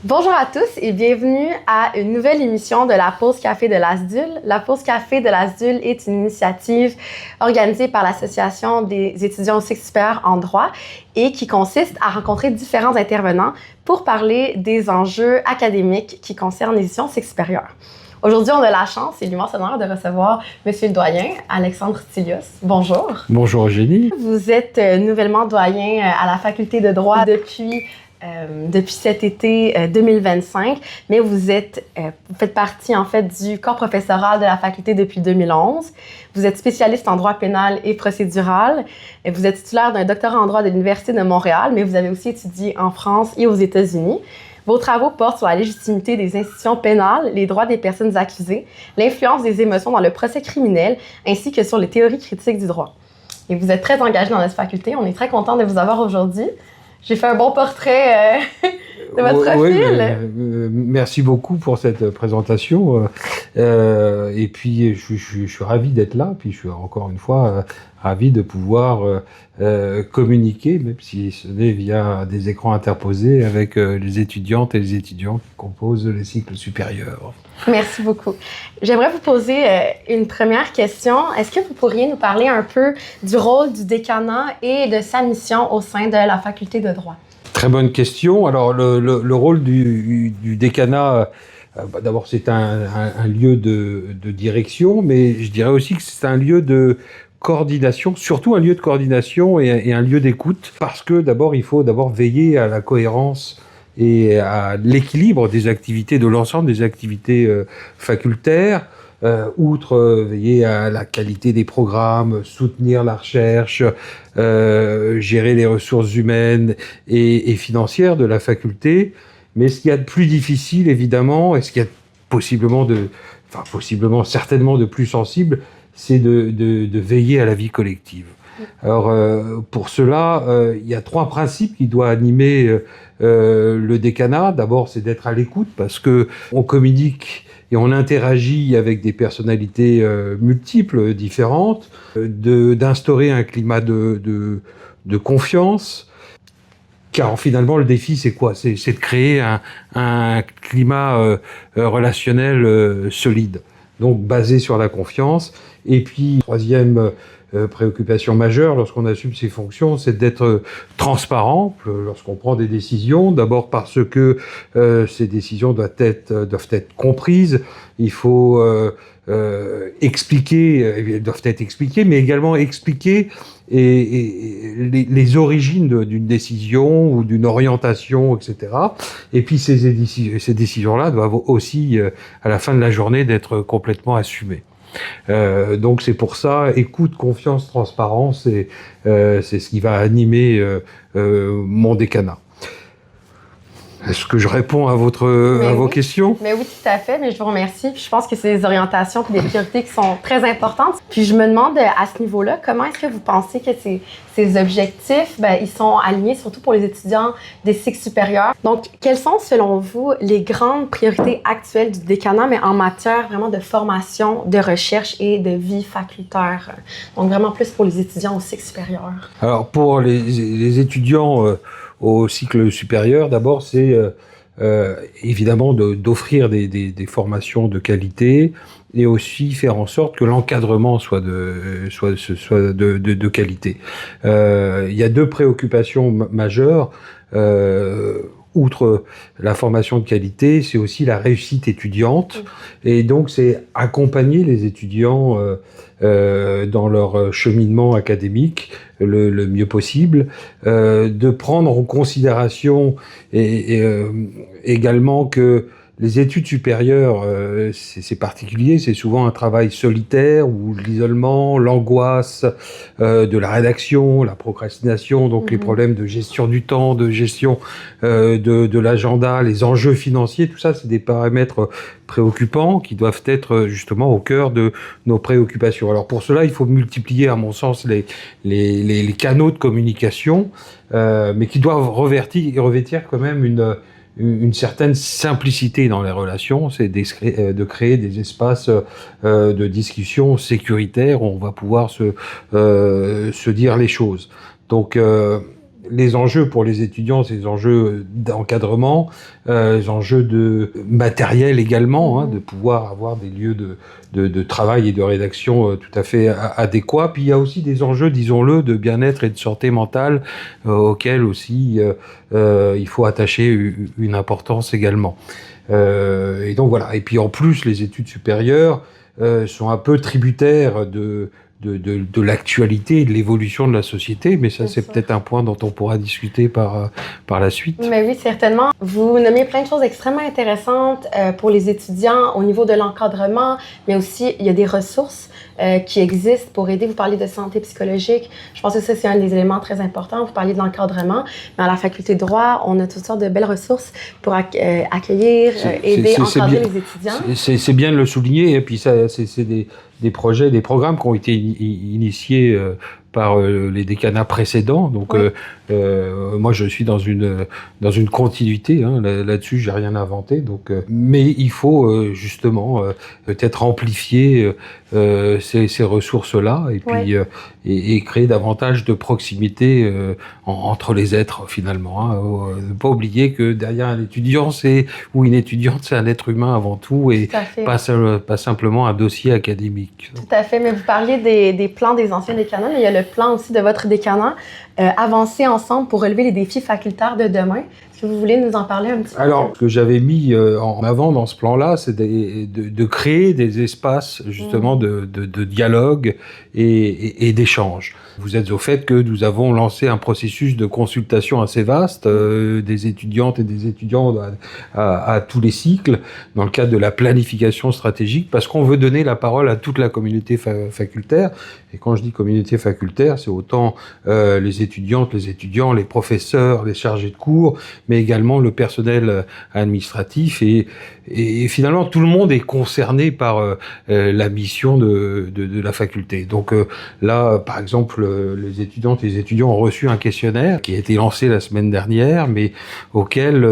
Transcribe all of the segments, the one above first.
Bonjour à tous et bienvenue à une nouvelle émission de la Pause Café de l'ASDUL. La Pause Café de l'ASDUL est une initiative organisée par l'Association des étudiants au cycle supérieur en droit et qui consiste à rencontrer différents intervenants pour parler des enjeux académiques qui concernent les étudiants au cycle supérieur. Aujourd'hui, on a la chance et l'immense honneur de recevoir Monsieur le doyen, Alexandre Stilios. Bonjour. Bonjour Eugénie. Vous êtes nouvellement doyen à la faculté de droit depuis cet été 2025, mais vous faites partie en fait du corps professoral de la faculté depuis 2011. Vous êtes spécialiste en droit pénal et procédural. Et vous êtes titulaire d'un doctorat en droit de l'Université de Montréal, mais vous avez aussi étudié en France et aux États-Unis. Vos travaux portent sur la légitimité des institutions pénales, les droits des personnes accusées, l'influence des émotions dans le procès criminel, ainsi que sur les théories critiques du droit. Et vous êtes très engagé dans notre faculté. On est très content de vous avoir aujourd'hui. J'ai fait un bon portrait de votre profil. Oui, merci beaucoup pour cette présentation. Et puis, je suis ravi d'être là. Puis, je suis encore une fois ravi de pouvoir communiquer, même si ce n'est via des écrans interposés, avec les étudiantes et les étudiants qui composent les cycles supérieurs. Merci beaucoup. J'aimerais vous poser une première question. Est-ce que vous pourriez nous parler un peu du rôle du décanat et de sa mission au sein de la faculté de droit? Très bonne question. Alors, le rôle du décanat, d'abord, c'est un lieu de direction, mais je dirais aussi que c'est un lieu de coordination, surtout un lieu de coordination et un lieu d'écoute, parce que d'abord, il faut veiller à la cohérence et à l'équilibre des activités, de l'ensemble des activités facultaires, outre veiller à la qualité des programmes, soutenir la recherche, gérer les ressources humaines et financières de la faculté. Mais ce qu'il y a de plus difficile, évidemment, et ce qu'il y a certainement de plus sensible, c'est de veiller à la vie collective. Alors, pour cela, il y a 3 principes qui doivent animer le décanat. D'abord, c'est d'être à l'écoute, parce que on communique et on interagit avec des personnalités multiples, différentes, d'instaurer un climat de confiance. Car finalement, le défi, c'est quoi? C'est de créer un climat relationnel solide, donc basé sur la confiance. Et puis, troisième préoccupation majeure lorsqu'on assume ses fonctions, c'est d'être transparent lorsqu'on prend des décisions. D'abord parce que ces décisions doivent être comprises. Il faut expliquer, elles doivent être expliquées, mais également expliquer les origines d'une décision ou d'une orientation, etc. Et puis ces décisions-là doivent aussi, à la fin de la journée, d'être complètement assumées. Donc c'est pour ça, écoute, confiance, transparence, c'est ce qui va animer mon décanat. Est-ce que je réponds à vos questions? Mais oui, tout à fait. Mais je vous remercie. Puis je pense que c'est des orientations et des priorités qui sont très importantes. Puis je me demande à ce niveau-là, comment est-ce que vous pensez que ces objectifs, ils sont alignés surtout pour les étudiants des cycles supérieurs? Donc, quelles sont, selon vous, les grandes priorités actuelles du décanat, mais en matière vraiment de formation, de recherche et de vie facultaire? Donc, vraiment plus pour les étudiants au cycle supérieur. Alors, pour les étudiants au cycle supérieur, d'abord, c'est évidemment d'offrir des formations de qualité et aussi faire en sorte que l'encadrement soit de qualité. Il y a 2 préoccupations majeures. Outre la formation de qualité, c'est aussi la réussite étudiante. Et donc, c'est accompagner les étudiants dans leur cheminement académique le mieux possible, de prendre en considération également que les études supérieures, c'est particulier, c'est souvent un travail solitaire où l'isolement, l'angoisse de la rédaction, la procrastination, donc les problèmes de gestion du temps, de gestion de l'agenda, les enjeux financiers, tout ça, c'est des paramètres préoccupants qui doivent être justement au cœur de nos préoccupations. Alors pour cela, il faut multiplier, à mon sens, les canaux de communication, mais qui doivent revêtir quand même une certaine simplicité dans les relations, c'est de créer des espaces de discussion sécuritaires où on va pouvoir se dire les choses. Donc, les enjeux pour les étudiants, c'est les enjeux d'encadrement, les enjeux de matériel également, de pouvoir avoir des lieux de travail et de rédaction tout à fait adéquats. Puis il y a aussi des enjeux, disons-le, de bien-être et de santé mentale auxquels aussi il faut attacher une importance également. Et donc voilà. Et puis en plus, les études supérieures sont un peu tributaires de l'actualité et de l'évolution de la société, mais ça, c'est peut-être un point dont on pourra discuter par la suite. Mais oui, certainement. Vous nommez plein de choses extrêmement intéressantes pour les étudiants au niveau de l'encadrement, mais aussi, il y a des ressources qui existent pour aider. Vous parlez de santé psychologique. Je pense que ça, c'est un des éléments très importants. Vous parliez de l'encadrement, mais à la faculté de droit, on a toutes sortes de belles ressources pour accueillir, aider, encadrer les étudiants. C'est bien de le souligner, et puis ça, c'est des projets, des programmes qui ont été initiés par les décanats précédents. Donc, moi, je suis dans une continuité. Là-dessus, j'ai rien inventé. Donc, mais il faut justement peut-être amplifier ces ressources-là et puis et créer davantage de proximité entre les êtres finalement. Ne pas oublier que derrière un étudiant ou une étudiante, c'est un être humain avant tout et pas simplement un dossier académique. Tout à fait. Mais vous parliez des plans des anciens décanats, mais il y a le plan aussi de votre décanat, avancer ensemble pour relever les défis facultaires de demain. Est-ce que vous voulez nous en parler un petit peu? Alors, ce que j'avais mis en avant dans ce plan-là, c'est de créer des espaces justement de dialogue et d'échange. Vous êtes au fait que nous avons lancé un processus de consultation assez vaste des étudiantes et des étudiants à tous les cycles dans le cadre de la planification stratégique parce qu'on veut donner la parole à toute la communauté facultaire. Et quand je dis communauté facultaire, c'est autant les étudiantes, les étudiants, les professeurs, les chargés de cours, mais également le personnel administratif et finalement tout le monde est concerné par la mission de la faculté. Donc là, par exemple, les étudiantes et les étudiants ont reçu un questionnaire qui a été lancé la semaine dernière, mais auquel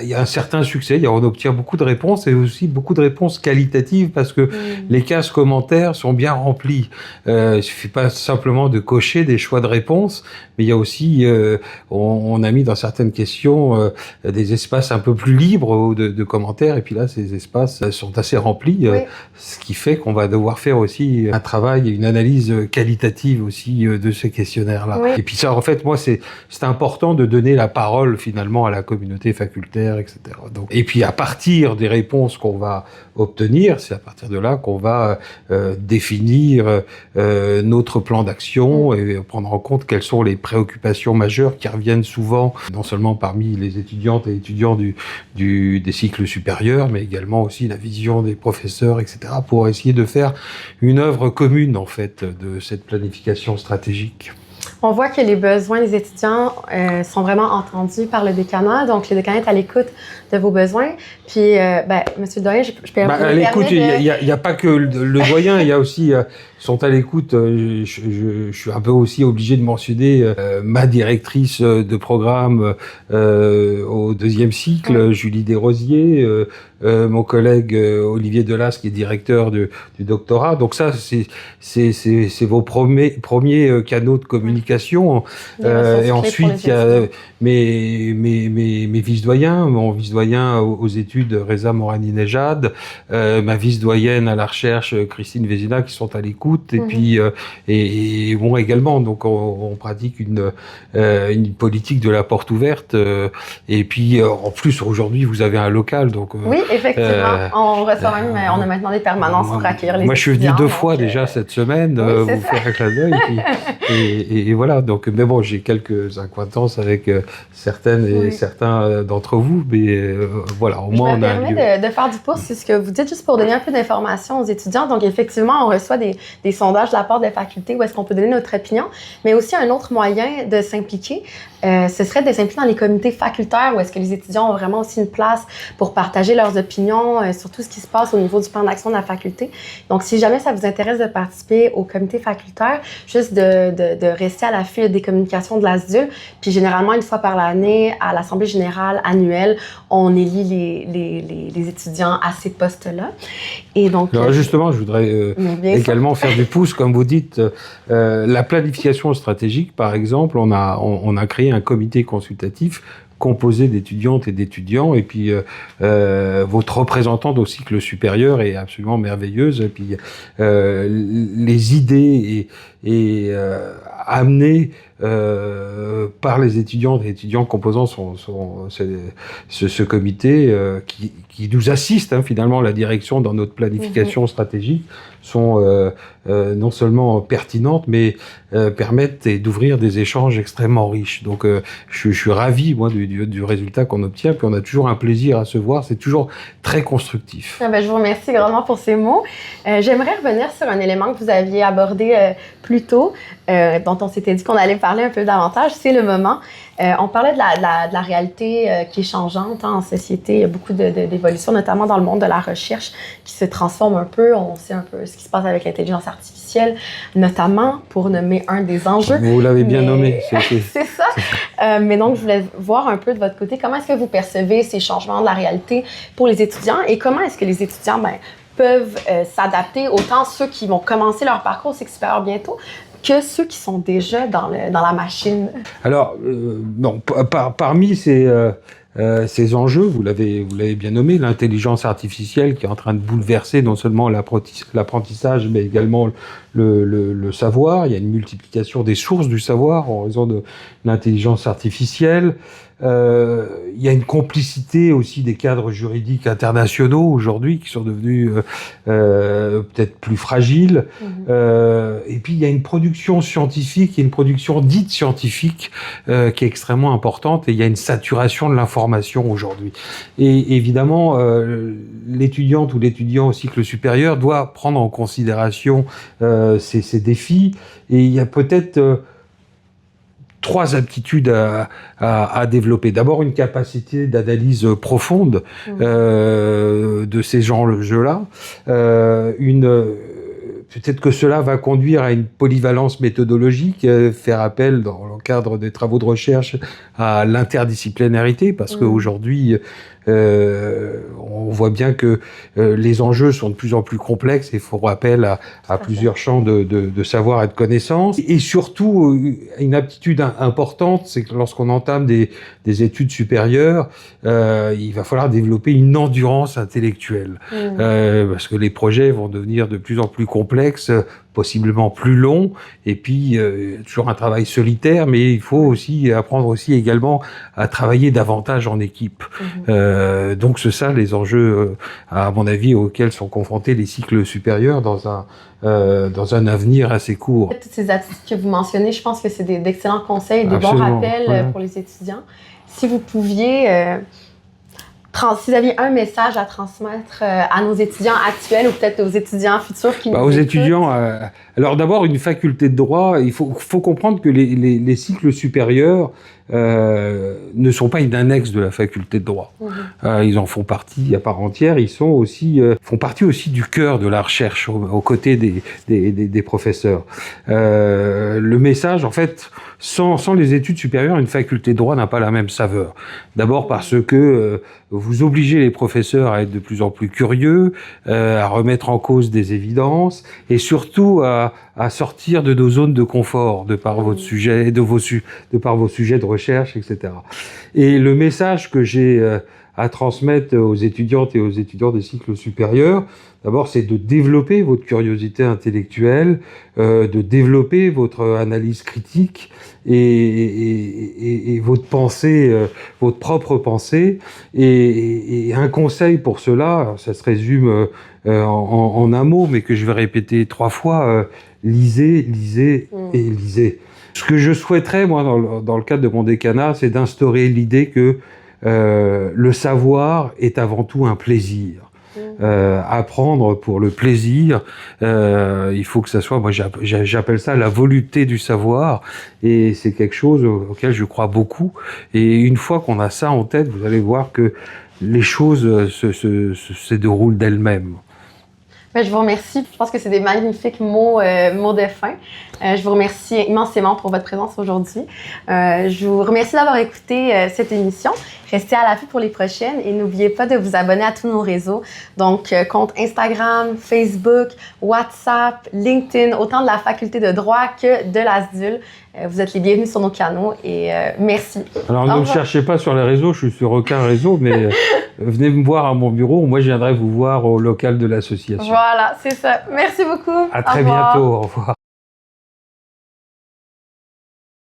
il y a un certain succès. On obtient beaucoup de réponses et aussi beaucoup de réponses qualitatives parce que les cases commentaires sont bien remplies. Il suffit pas simplement de cocher des choix de réponses, mais il y a aussi, on a mis dans certaines questions des espaces un peu plus libres de commentaires, et puis là, ces espaces sont assez remplis, ce qui fait qu'on va devoir faire aussi un travail et une analyse qualitative aussi de ces questionnaires-là. Oui. Et puis ça, en fait, moi, c'est important de donner la parole finalement à la communauté facultaire, etc. Donc, et puis à partir des réponses qu'on va obtenir, c'est à partir de là qu'on va définir notre plan d'action et prendre en compte quelles sont les préoccupations majeures qui reviennent souvent, non seulement parmi les étudiantes et étudiants des cycles supérieurs, mais également aussi la vision des professeurs, etc., pour essayer de faire une œuvre commune, en fait, de cette planification stratégique. On voit que les besoins des étudiants sont vraiment entendus par le décanat, donc le décanat est à l'écoute de vos besoins. Puis, Monsieur le doyen, je peux à l'écoute, il n'y a pas que le doyen, il y a aussi sont à l'écoute. Je suis un peu aussi obligé de mentionner ma directrice de programme au deuxième cycle, Julie Desrosiers, mon collègue Olivier Delas, qui est directeur du doctorat. Donc ça, c'est vos premiers canaux de communication. Et ensuite, il y a mes vice-doyens, mon vice-doyen aux études, Reza Morani-Nejad, ma vice-doyenne à la recherche, Christine Vézina, qui sont à l'écoute, et puis et moi également. Donc on pratique une politique de la porte ouverte, et puis en plus aujourd'hui vous avez un local, donc oui, effectivement, on reçoit même, on a maintenant des permanences pour accueillir les étudiants. Moi je suis venu 2 fois déjà cette semaine, vous faire un clin d'œil, et voilà. Donc mais bon, j'ai quelques acquaintances avec certaines et certains d'entre vous, mais voilà, au moins on a un lieu. Je me permets de faire du pouce, c'est ce que vous dites, juste pour donner un peu d'informations aux étudiants. Donc effectivement, on reçoit des sondages de la part des facultés où est-ce qu'on peut donner notre opinion, mais aussi un autre moyen de s'impliquer, ce serait de s'impliquer dans les comités facultaires où est-ce que les étudiants ont vraiment aussi une place pour partager leurs opinions sur tout ce qui se passe au niveau du plan d'action de la faculté. Donc si jamais ça vous intéresse de participer au comité facultaire, juste de rester à l'affût des communications de l'ASDUL, puis généralement une fois par l'année à l'Assemblée générale annuelle, on élit les étudiants à ces postes-là. Et donc alors justement, je voudrais également faire du pouce, comme vous dites. La planification stratégique, par exemple, on a créé un comité consultatif composé d'étudiantes et d'étudiants, et puis votre représentante au cycle supérieur est absolument merveilleuse, et puis les idées amenées par les étudiantes et étudiants composant ce comité qui nous assiste finalement la direction dans notre planification stratégique sont non seulement pertinentes mais permettent d'ouvrir des échanges extrêmement riches. Donc je suis ravi moi du résultat qu'on obtient, puis on a toujours un plaisir à se voir, c'est toujours très constructif. Ah ben, je vous remercie grandement pour ces mots. J'aimerais revenir sur un élément que vous aviez abordé plus tôt, dont on s'était dit qu'on allait parler un peu davantage, c'est le moment. On parlait de la réalité qui est changeante en société. Il y a beaucoup d'évolutions, notamment dans le monde de la recherche, qui se transforme un peu. On sait un peu ce qui se passe avec l'intelligence artificielle, notamment pour nommer un des enjeux. Vous l'avez bien nommé. C'est ça. Mais donc, je voulais voir un peu de votre côté, comment est-ce que vous percevez ces changements de la réalité pour les étudiants et comment est-ce que les étudiants peuvent s'adapter, autant ceux qui vont commencer leur parcours au cycle supérieur bientôt, que ceux qui sont déjà dans la machine? Alors, parmi ces enjeux, vous l'avez bien nommé, l'intelligence artificielle qui est en train de bouleverser non seulement l'apprentissage, mais également le savoir. Il y a une multiplication des sources du savoir en raison de l'intelligence artificielle. Il y a une complicité aussi des cadres juridiques internationaux aujourd'hui qui sont devenus peut-être plus fragiles. Et puis il y a une production scientifique, il y a une production dite scientifique qui est extrêmement importante, et il y a une saturation de l'information aujourd'hui. Et évidemment, l'étudiante ou l'étudiant au cycle supérieur doit prendre en considération ces défis, et il y a peut-être trois aptitudes à développer. D'abord, une capacité d'analyse profonde de ces enjeux-là. Peut-être que cela va conduire à une polyvalence méthodologique, faire appel, dans le cadre des travaux de recherche, à l'interdisciplinarité, parce qu'aujourd'hui, on voit bien que les enjeux sont de plus en plus complexes et font appel à plusieurs champs de savoir et de connaissances. Et surtout, une aptitude importante, c'est que lorsqu'on entame des études supérieures, il va falloir développer une endurance intellectuelle. Parce que les projets vont devenir de plus en plus complexes, possiblement plus longs, et puis toujours un travail solitaire, mais il faut aussi apprendre aussi également à travailler davantage en équipe. Donc c'est ça les enjeux, à mon avis, auxquels sont confrontés les cycles supérieurs dans un avenir assez court. Toutes ces attitudes que vous mentionnez, je pense que c'est d'excellents conseils, des bons rappels pour les étudiants. Si vous pouviez... si vous aviez un message à transmettre à nos étudiants actuels ou peut-être aux étudiants futurs qui nous écoutent. Aux étudiants, alors d'abord, une faculté de droit, il faut comprendre que les cycles supérieurs ne sont pas une annexe de la faculté de droit. Ils en font partie à part entière, ils sont aussi, font partie aussi du cœur de la recherche aux côtés des professeurs. Le message, en fait, sans les études supérieures, une faculté de droit n'a pas la même saveur. D'abord parce que vous obligez les professeurs à être de plus en plus curieux, à remettre en cause des évidences, et surtout à sortir de nos zones de confort, de par votre sujet, de par vos sujets de recherche, etc. Et le message que j'ai à transmettre aux étudiantes et aux étudiants des cycles supérieurs, d'abord, c'est de développer votre curiosité intellectuelle, de développer votre analyse critique et votre pensée, votre propre pensée. Et un conseil pour cela, ça se résume en un mot, mais que je vais répéter 3 fois, lisez, lisez et lisez. Ce que je souhaiterais, moi, dans le cadre de mon décanat, c'est d'instaurer l'idée que le savoir est avant tout un plaisir. Apprendre pour le plaisir, il faut que ça soit, moi j'appelle ça la volupté du savoir, et c'est quelque chose auquel je crois beaucoup, et une fois qu'on a ça en tête, vous allez voir que les choses se déroulent d'elles-mêmes. Je vous remercie. Je pense que c'est des magnifiques mots de fin. Je vous remercie immensément pour votre présence aujourd'hui. Je vous remercie d'avoir écouté cette émission. Restez à l'affût pour les prochaines et n'oubliez pas de vous abonner à tous nos réseaux. Donc, compte Instagram, Facebook, WhatsApp, LinkedIn, autant de la faculté de droit que de l'ASDUL. Vous êtes les bienvenus sur nos canaux et merci. Alors, ne me cherchez pas sur les réseaux, je suis sur aucun réseau, mais venez me voir à mon bureau. Moi, je viendrai vous voir au local de l'association. Voilà, c'est ça. Merci beaucoup. À très bientôt. Au revoir.